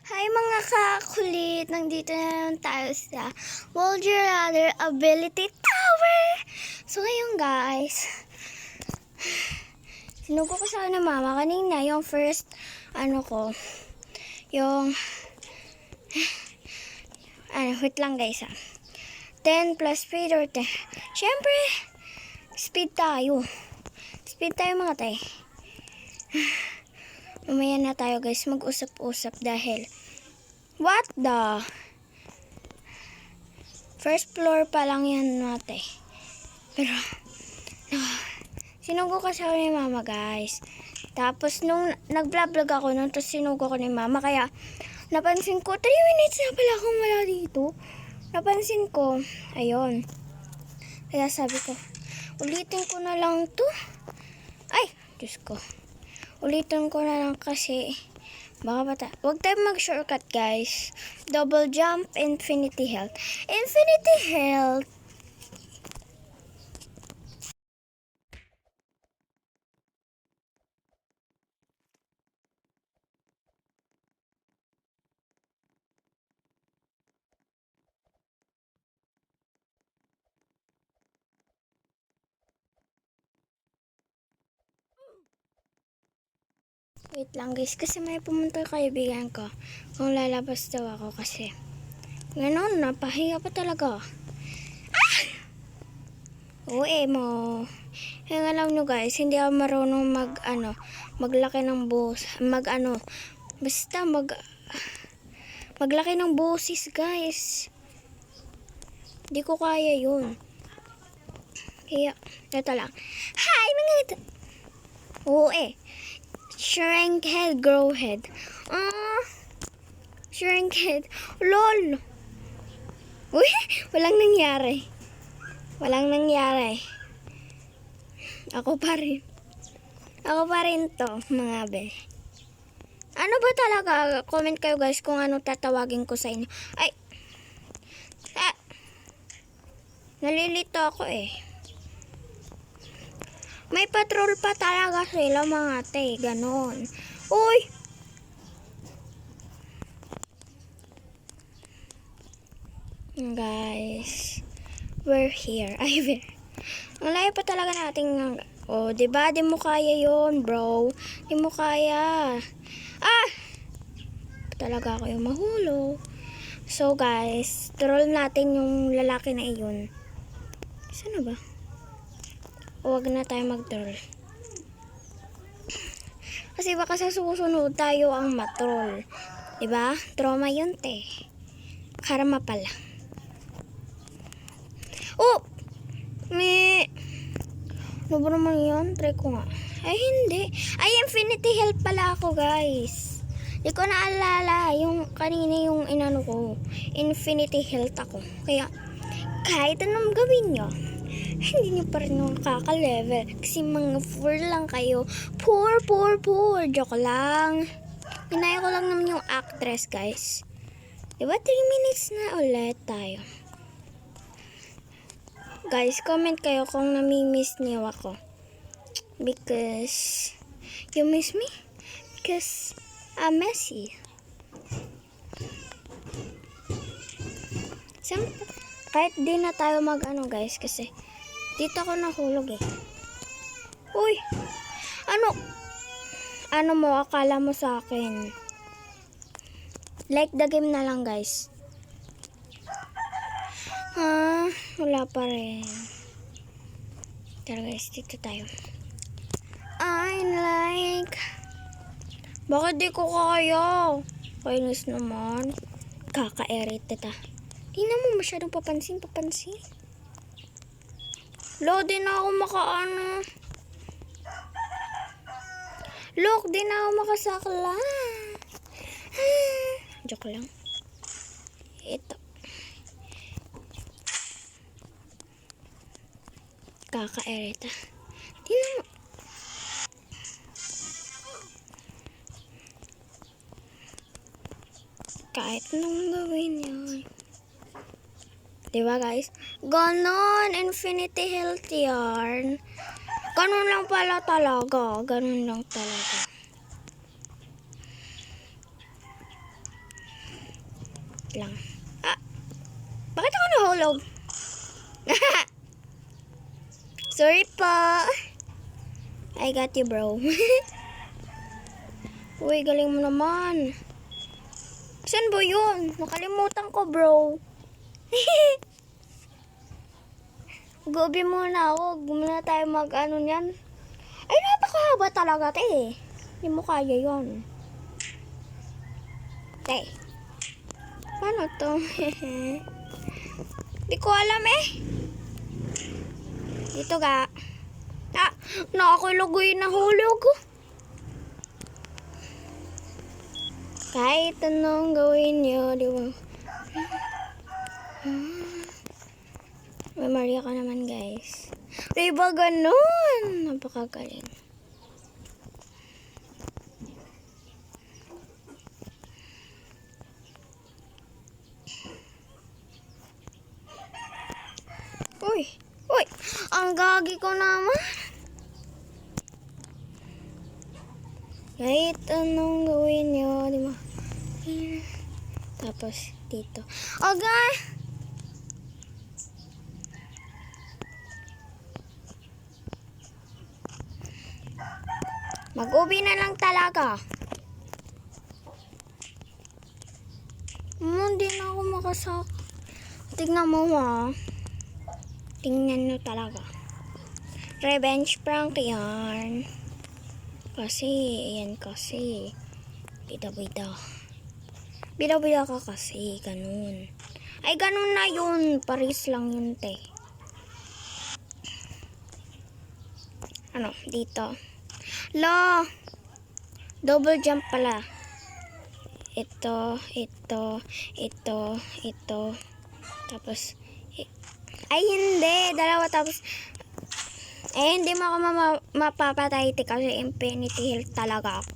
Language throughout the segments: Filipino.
Hi mga kakulit! Nandito na naman tayo sa Would You Rather Ability Tower! So ngayon guys, sinugo ko sa akin ng mama kanina yung first, wait lang guys 10 plus speed or 10. Siyempre, speed tayo. Speed tayo mga tay. Mamaya na tayo guys mag-usap-usap dahil what the first floor pa lang yan natin. Pero sinugo kasi ako ni mama guys. Tapos nung nag-vlog ako nung tapos sinugo ko ni mama kaya napansin ko 3 minutes na pala akong wala dito. Napansin ko, ayun. Kaya sabi ko, ulitin ko na lang to. Ay, Diyos ko. Ulitin ko na lang kasi baka huwag tayo mag-shortcut guys. Double jump, infinity health. Infinity health. Wait lang guys, kasi may pumunta kaibigan ko kung lalabas daw ako kasi ganon, napahiya pa talaga. Uwi mo. Yung alam nyo guys, hindi ako marunong maglaki ng maglaki ng boses guys. Hindi ko kaya yun. Kaya, ito lang. Hi mga shrink head, grow head. Shrink head. LOL. Uy, walang nangyari. Walang nangyari. Ako pa rin. Ako pa rin to, mga be. Ano ba talaga? Comment kayo guys kung ano tatawagin ko sa inyo. Ay! Nalilito ako eh. May patrol pa talaga sila mga te. Ganon. Uy! Guys. We're here. Ay, ang layo pa talaga nating diba? Di mo kaya yon bro. Di mo kaya. Talaga ako yung mahulog. So, guys, troll natin yung lalaki na iyon. Saan na ba? Huwag na tayo mag-troll. Kasi baka sa susunod tayo ang matroll. Diba? Trauma yun, te. Karma pala. Oh! Ano ba naman yun? Try ko nga. Ay, hindi. Ay, infinity health pala ako, guys. Hindi ko naalala yung kanina yung inano ko. Infinity health ako. Kaya, kahit anong gawin nyo, hindi nyo pa rin nakaka-level. Kasi mga poor lang kayo. Poor. Joke lang. Pinaya ko lang naman yung actress, guys. Diba 3 minutes na ulit tayo. Guys, comment kayo kung nami-miss niyo ako. Because you miss me? Because I'm messy. Kahit di na tayo guys, kasi dito ako nahulog eh. Uy! Ano mo, akala mo sa akin? Like the game na lang guys. Wala pa rin. Tara guys, dito tayo. Bakit di ko kaya? Kainis naman. Kaka-irate ta. Di naman masyadong papansin. Look, di na ako Look, di na ako makasakla. Joke lang. Ito. Kaka-irate. Di naman. Kahit nung gawin yun. Diba guys? Ganon. Infinity health yarn. Ganon lang pala talaga. Ganon lang talaga. lang. Bakit ako nahulog? Sorry po. I got you, bro. Uy, galing mo naman. Saan ba yun? Nakalimutan ko, bro. Gobi muna ako. Gumana tayo mag-ano niyan. Ay, napakahaba talaga, te. Hindi mo kaya yun. Te. Paano to? Di ko alam eh. Dito ga. Nakakulugoy na hulog. Kahit anong gawin nyo, di ba? May Maria ka naman, guys. Di ba ganun? Napakagaling. Uy! Uy! Ang gagi ko naman. Kahit anong gawin nyo, di ba? Tapos, dito. Okay! Mag-ubi na lang talaga. Hindi na ako makasak. Tignan mo, ha. Tingnan nyo talaga. Revenge prank yan. Kasi, ayan kasi. Bida-bida. Bida-bida ka kasi. Ganun. Ay, ganun na yun. Paris lang yun, te. Ano, dito. La! Double jump pala. Ito. Tapos, ay, hindi. Dalawa tapos, hindi mo ako mapapatay kasi infinity health talaga ako.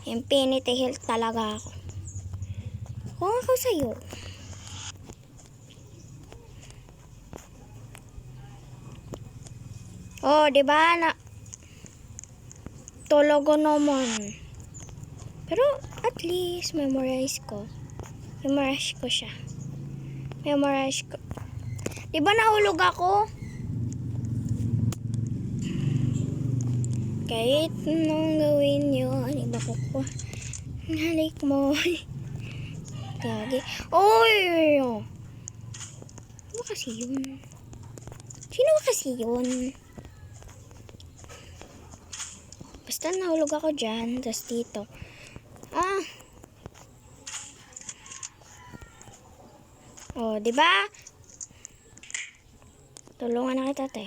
Infinity health talaga ako. Kung ako sa'yo. Oh, diba? Tulog ko naman. Pero, at least, memorize ko. Memorize ko siya. Memorize ko. Diba nahulog ako? Kahit anong gawin nyo, ano ba ko? Halik mo. Gagi. Oy! Ano ba kasi yun? Sino ba kasi yun? Basta nahulog ako dyan. Tapos dito. Oh, diba? Tulungan na kita, te.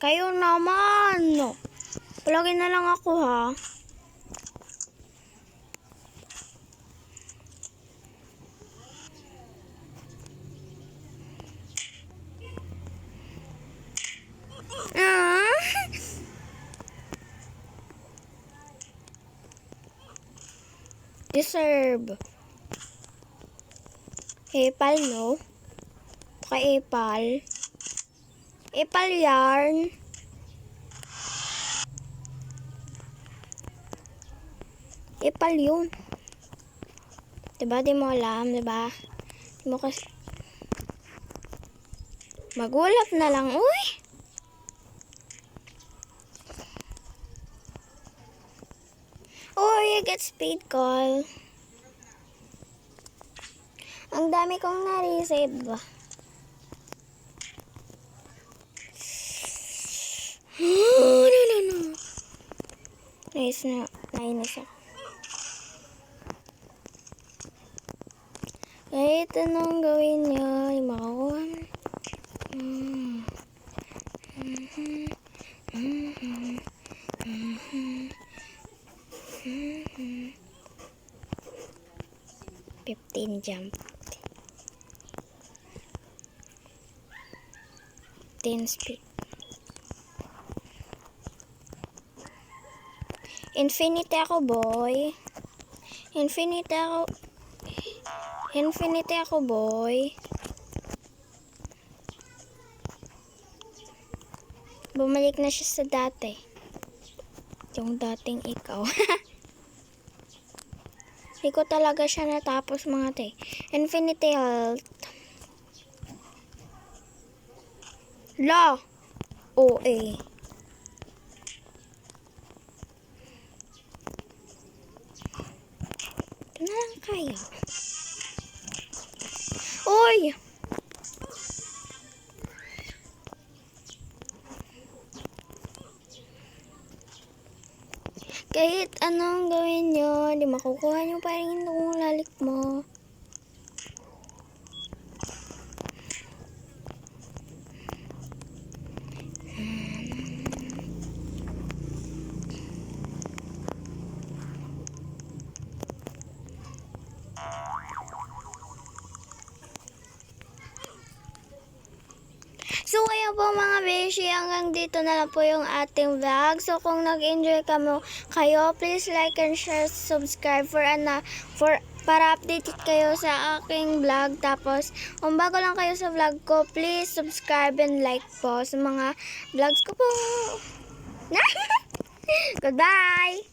Kayo naman. Palagi na lang ako, ha. Deserve. Epal, no? Epal. Epal yarn. Epal yun. Diba? Di mo alam, diba? Di mo kasi... Magulat na lang, uy! I get speed call. Ang dami kong na-receive. No. Nice na. Nainis ako. Kahit anong gawin nyo, yung makakuha. 15 jump. 10 speed. Infinity ako, boy. Infinity ako, boy. Bumalik na siya sa dati. Yung dating ikaw. Hindi ko talaga siya natapos mga te. Infinity Health. La! OA. Ito na lang kaya. Uy! Kahit anong gawin nyo, di makukuha nyo pa rin itong lalik mo. So, kaya po mga beshi, hanggang dito na lang po yung ating vlog. So, kung nag-enjoy kayo, please like and share, subscribe para updated kayo sa aking vlog. Tapos, kung bago lang kayo sa vlog ko, please subscribe and like po sa mga vlogs ko po. Goodbye!